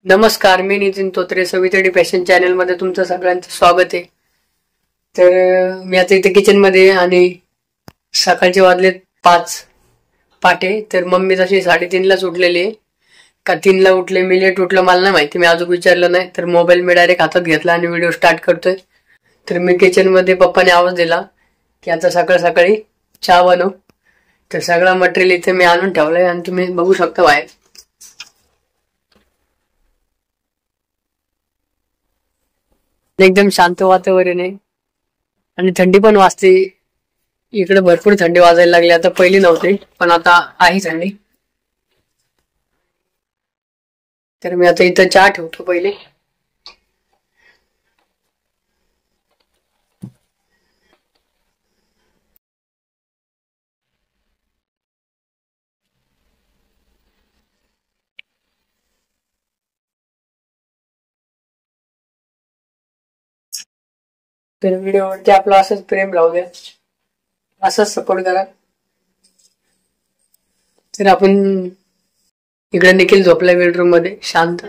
नमस्कार, मी Nitin Totre. सवितडी fashion channel मध्ये तुमचं सगळ्यांचं स्वागत आहे. तर मी आता इथे किचन मध्ये आणि सकाळचे वाजले 5 पाटे. तर मम्मी तशी 3:30लाच उठलेली आहे का 3ला उठले. मी लेट उठलो, मला नाही माहिती, मी अजून विचारलं नाही. तर मोबाईल मी डायरेक्ट हातात घेतला आणि व्हिडिओ स्टार्ट करतोय. तर मी किचन मध्ये पप्पाने आवाज दिला की आता सकाळ सकाळी चहा बनव. तर सगळा मटेरियल इथे मी आणून ठेवलंय आणि तुम्ही बघू शकता बाहेर. एकदम शांत वातावरण आहे आणि थंडी पण वाजते. इकडे भरपूर थंडी वाजायला लागली. आता पहिली नव्हती पण आता आहे थंडी. तर मी आता इथं चहा ठेवतो पहिले. तर व्हिडिओवरती आपलं असंच प्रेम राहू द्या, असंच सपोर्ट करा. तर आपण इकडे निखिल झोपलाय बेडरूम मध्ये शांत,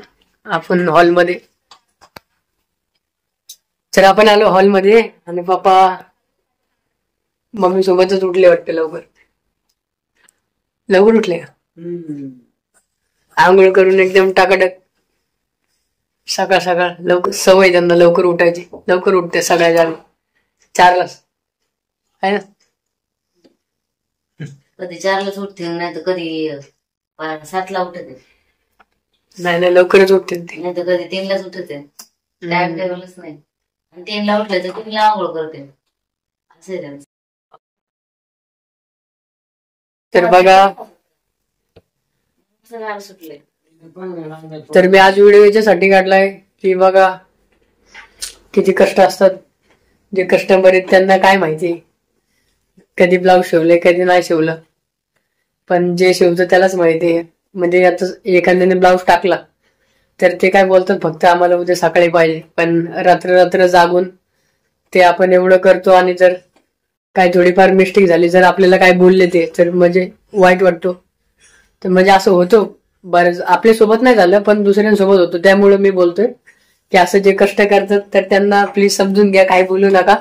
आपण हॉलमध्ये. तर आपण आलो हॉलमध्ये आणि पप्पा मम्मी सोबतच उठले वाटते. लवकर उठले का? आंघोळ करून एकदम टाकाटक सकाळ सकाळ लवकर. सवय त्यांना लवकर उठायची. लवकर उठते सगळ्या जागी 4लाच आहे ना. कधी 4लाच उठते, नाही तर कधी 7ला उठते. नाही लवकरच उठते ते. नाही तर कधी 3लाच उठते. टाइम टेबलच नाही. आणि 3ला उठले तर 3ला आंघोळ करते. असं आहे त्यांचं. तर बघा, सुटले. तर मी आज व्हिडिओ याच्यासाठी काढलाय की बघा किती कष्ट असतात. जे कस्टमर आहेत त्यांना काय माहिती, कधी ब्लाऊज शिवले कधी नाही शिवलं, पण जे शिवतं त्यालाच माहिती आहे. म्हणजे आता एखाद्याने ब्लाऊज टाकला तर ते काय बोलतात, फक्त आम्हाला उद्या सकाळी पाहिजे. पण रात्र जागून ते आपण एवढं करतो आणि जर काय थोडीफार मिस्टेक झाली, जर आपल्याला काय बोलले ते, तर म्हणजे वाईट वाटतो. तर म्हणजे असं होतं बरं. आपल्या सोबत नाही झालं पण दुसऱ्यांसोबत होतं. त्यामुळे मी बोलतोय की असं जे कष्ट करतात तर त्यांना प्लीज समजून घ्या, काही बोलू नका.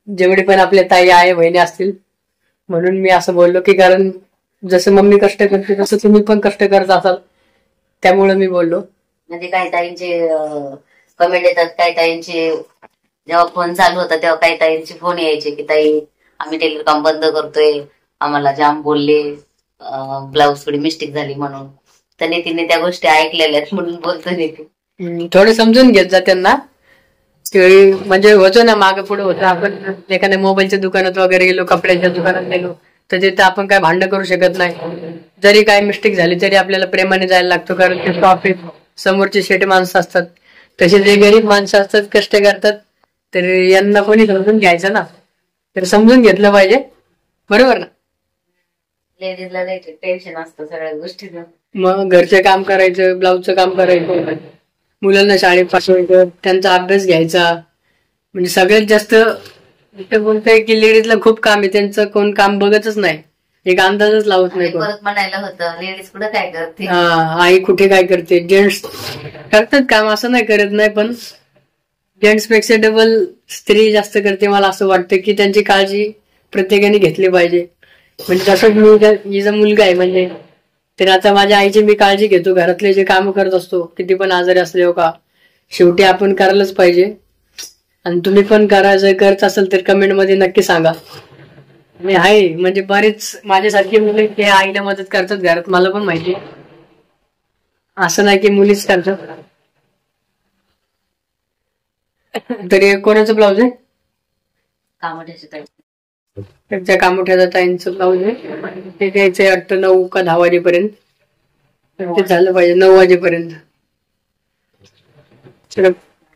जेवढे पण आपल्या ताई आहे बहिणी असतील म्हणून मी असं बोललो की कारण जसं मम्मी कष्ट करते तसं तुम्ही पण कष्ट करत असाल, त्यामुळे मी बोललो. म्हणजे काही ताईंचे कमेंट येतात, काही ताईंचे जेव्हा फोन चालू होता तेव्हा काही ताईंचे फोन यायचे की ताई आम्ही टेलर काम बंद करतोय, आम्हाला जाम बोलले, ब्लाऊज थोडी मिस्टेक झाली म्हणून. तर नितीनने त्या गोष्टी ऐकलेल्या आहेत म्हणून बोलतो नितीन. थोडं समजून घेत जा त्यांना. म्हणजे होतो ना मागे पुढे होतं. आपण एखाद्या मोबाईलच्या दुकानात वगैरे गेलो, कपड्याच्या दुकानात गेलो तर तिथं आपण काय भांडण करू शकत नाही. जरी काय मिस्टेक झाली तरी आपल्याला प्रेमाने जायला लागतो, कारण ते शॉप समोरचे शेट माणसं असतात. तसे जे गरीब माणसं असतात कष्ट करतात, तर यांना कोणी समजून घ्यायचं ना. तर समजून घेतलं पाहिजे, बरोबर ना. लेडीजला टेन्शन असतं सगळ्या गोष्टीचं. मग घरचं काम करायचं, ब्लाऊजचं काम करायचं, मुलांना शाळेत पाठवायचं, त्यांचा अभ्यास घ्यायचा. म्हणजे सगळ्यात जास्त बोलतंय की लेडीजला खूप काम आहे. त्यांचं कोण काम बघतच नाही, एक अंदाजच लावत नाही. परत म्हणायला होतं लेडीज कुठे काय करते, आई कुठे काय करते. जेंट्स करतात काम, असं नाही करत नाही, पण जेंट्स पेक्षा डबल स्त्री जास्त करते. मला असं वाटतं की त्यांची काळजी प्रत्येकाने घेतली पाहिजे. म्हणजे जसं हिचा मुलगा आहे म्हणजे, तर आता माझ्या आईची मी काळजी घेतो, घरातले जे काम करत असतो, किती पण आजारी असले हो का, शेवटी आपण करायलाच पाहिजे. आणि तुम्ही पण करायचं करत असेल तर कमेंट मध्ये नक्की सांगा. मी आहे म्हणजे बरेच माझ्यासारखे मुले ते आईला मदत करतात घरात, मला पण माहिती. असं नाही की मुलीच करतात. तरी कोणाचं ब्लाऊज आहे? त्या कामोठ्याचा ताईंचं ब्लाऊज आहे. ते द्यायचंय वाटतं 9 का 10 वाजेपर्यंत. ते झालं पाहिजे 9 वाजेपर्यंत.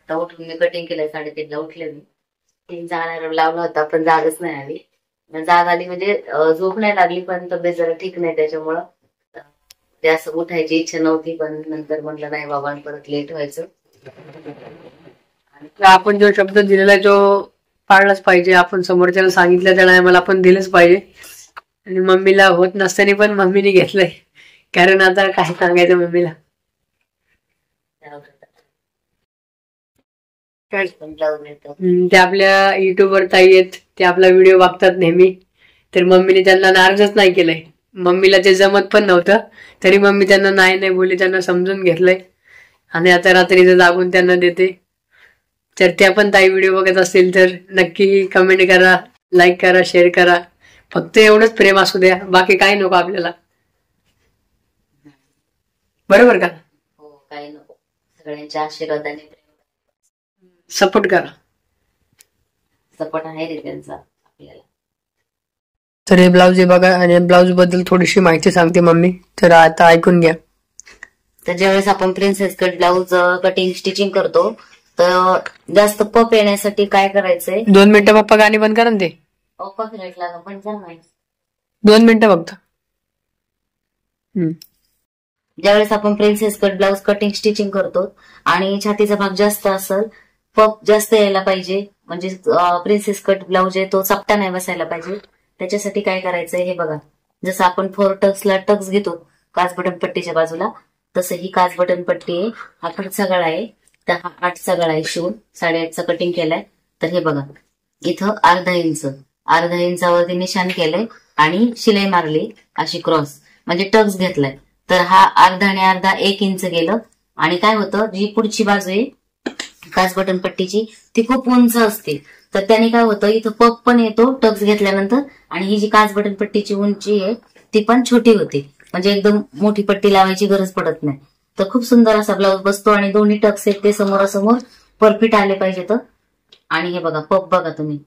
उठून मी कटिंग केलंय 3:30ला उठले मी. 3चा अलार्म लावला होता पण जागच नाही आली. जाग आली म्हणजे झोप नाही लागली, पण तब्येत जरा ठीक नाही त्याच्यामुळं ते असं उठायची इच्छा नव्हती. पण नंतर म्हटलं नाही बाबा परत लेट व्हायचं. आपण जो शब्द दिलेला आहे तो पाळलाच पाहिजे. आपण समोरच्याला सांगितलं त्या टायमाला आपण दिलंच पाहिजे. आणि मम्मीला होत नसताना पण मम्मीने घेतलंय, कारण आता काय सांगायचं मम्मीला. काय ब्लाऊज मिळतो. ते आपल्या युट्यूबवर ताई आहेत, ते आपला व्हिडिओ बघतात नेहमी. तर मम्मीने त्यांना नाराजच नाही केलंय. मम्मीला ते जमत पण नव्हतं, तरी मम्मी त्यांना नाही नाही बोली, त्यांना समजून घेतलंय आणि आता रात्रीचं जागून त्यांना देते. तर त्या पण ताई व्हिडिओ बघत असतील तर नक्की कमेंट करा, लाईक करा, शेअर करा. फक्त एवढंच प्रेम असू द्या, बाकी काही नको आपल्याला. बरोबर का? हो, काही नको. सगळ्यांच्या आशीर्वादाने सपोर्ट करा. सपोर्ट आहे रे त्यांचा आपल्याला. तर हे ब्लाऊज आहे बघा, आणि ब्लाऊज बद्दल थोडीशी माहिती सांगते मम्मी, तर आता ऐकून घ्या. तर ज्यावेळेस आपण princess cut blouse cutting stitching करतो, तर जास्त पप येण्यासाठी काय करायचंय? 2 मिनिटं पप्पा, गाणी बंद करा ना ते. कॉपीराइट लागा पण चांगलं. 2 मिनिटं फक्त. ज्यावेळेस आपण princess cut blouse cutting stitching करतो आणि छातीचा भाग जास्त असेल, पप जास्त यायला पाहिजे, म्हणजे प्रिन्सेस कट ब्लाऊज आहे तो चपटा नाही बसायला पाहिजे. त्याच्यासाठी काय करायचंय हे बघा. जसं आपण 4 टक्सला टक्स घेतो काच बटन पट्टीच्या बाजूला, तसं ही काच बटन पट्टी आहे. हा 8चा गळा आहे, तर हा 8चा गळा आहे शिवून 8.5चा कटिंग केलाय. तर हे बघा, इथं अर्धा इंचावरती निशाण केलंय आणि शिलाई मारली अशी क्रॉस, म्हणजे टक्स घेतलाय. तर हा अर्धा आणि अर्धा 1 इंच गेलं. आणि काय होतं, जी पुढची बाजू आहे काच बटन पट्टीची ती खूप उंच असते, तर त्याने काय होतं, इथं पप पण येतो टक्स घेतल्यानंतर, आणि ही जी काच बटन पट्टीची उंची आहे ती पण छोटी होते, म्हणजे एकदम मोठी पट्टी लावायची गरज पडत नाही. तर खूप सुंदर असा ब्लाऊज बसतो आणि दोन्ही टक्स आहेत ते समोरासमोर परफेक्ट आले पाहिजेत. आणि हे बघा, पप बघा तुम्ही,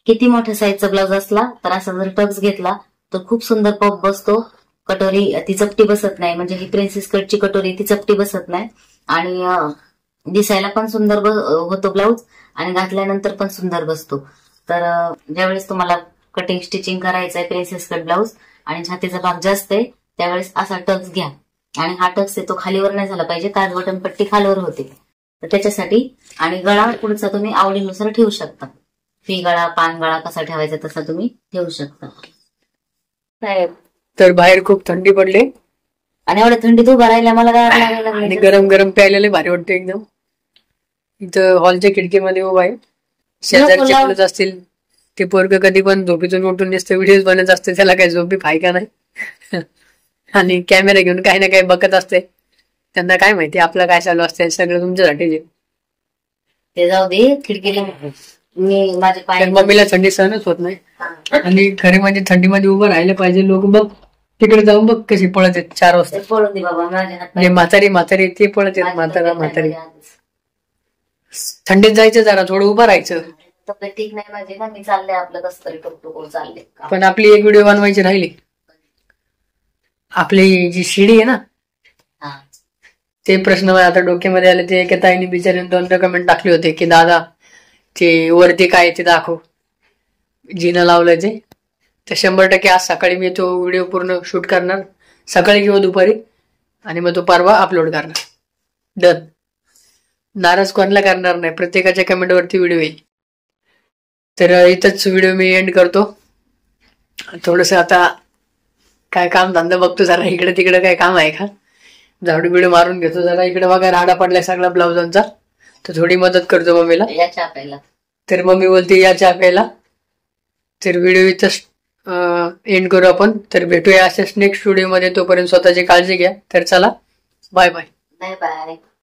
किती मोठ्या साईजचा ब्लाऊज असला तर असा जर टक्स घेतला तर खूप सुंदर पप बसतो. कटोरी ती चपटी बसत नाही, म्हणजे ही प्रिन्सेस कटची कटोरी ती चपटी बसत नाही, आणि दिसायला पण सुंदर होतो ब्लाऊज, आणि घातल्यानंतर पण सुंदर बसतो. तर ज्यावेळेस तुम्हाला कटिंग स्टिचिंग करायचं आहे प्रिन्सेस कट ब्लाऊज आणि छातीचा भाग जास्त आहे, त्यावेळेस असा टक्स घ्या. आणि हा टक्स आहे तो खालीवर नाही झाला पाहिजे, काच बटन पट्टी खालीवर होते, तर त्याच्यासाठी. आणि गळा पुढचा तुम्ही आवडीनुसार ठेवू शकता, फी गळा, पान गळा कसा ठेवायचा तसा तुम्ही ठेवू शकता. तर बाहेर खूप थंडी पडली आणि एवढ्या थंडीत उभा राहिला मला गार लागायला आणि गरम गरम प्यायलेले भारी वाटते एकदम. इथं हॉलच्या खिडकीमध्ये उभा आहे. शेजारचे मुलं असतील, ते पोरग कधी पण झोपेतून उठून दिसते, व्हिडिओ बनत असते, त्याला काही झोपी फाय का नाही. आणि कॅमेरा घेऊन काही ना काही बघत असते. त्यांना काय माहिती आपलं काय चालू असते, सगळं तुमच्यासाठी. ते जाऊ दे, खिडकीला मी माझे पाय. मम्मीला थंडी सहनच होत नाही, आणि खरे म्हणजे थंडीमध्ये उभं राहिले पाहिजे. लोक बघ तिकडे जाऊन बघ कशी पळत आहेत 4 वाजता. पळून दे बाबा, माझ्या म्हातारी ते पळत आहेत, म्हातारी. थंडीत जायचं, जरा थोडं उभं राहायचं. तब्येत ठीक नाही माझी ना, मी चालले आपलं कसं तरी टुकटुकून चालले. पण आपली एक व्हिडिओ बनवायची राहिली. आपली जी शिडी आहे ना, ते प्रश्न आता डोक्यामध्ये आले. ते एका ताईने बिचारीने 2 कमेंट टाकले होते की दादा ते वरती काय ते दाखव, जिना लावलंय ते. तर 100% आज सकाळी मी तो व्हिडिओ पूर्ण शूट करणार, सकाळी किंवा दुपारी, आणि मग तो परवा अपलोड करणार. डन. नाराज कोणाला करणार नाही, प्रत्येकाच्या कमेंटवरती व्हिडिओ येईल. तर इथंच व्हिडिओ मी एंड करतो. थोडस आता काय काम धंदा बघतो जरा, इकडे तिकडे काय काम आहे का, झाडू बिडू मारून घेतो जरा. इकडे बघा राडा पडलाय सगळा ब्लाउजांचा, तर थोडी मदत करतो मम्मीला. या चहा प्यायला. तर मम्मी बोलते या चहा प्यायला. तर व्हिडिओ इथंच एंड करू आपण. तर भेटूया अशाच नेक्स्ट व्हिडिओ मध्ये. तोपर्यंत स्वतःची काळजी घ्या. तर चला, बाय बाय. Bye bye.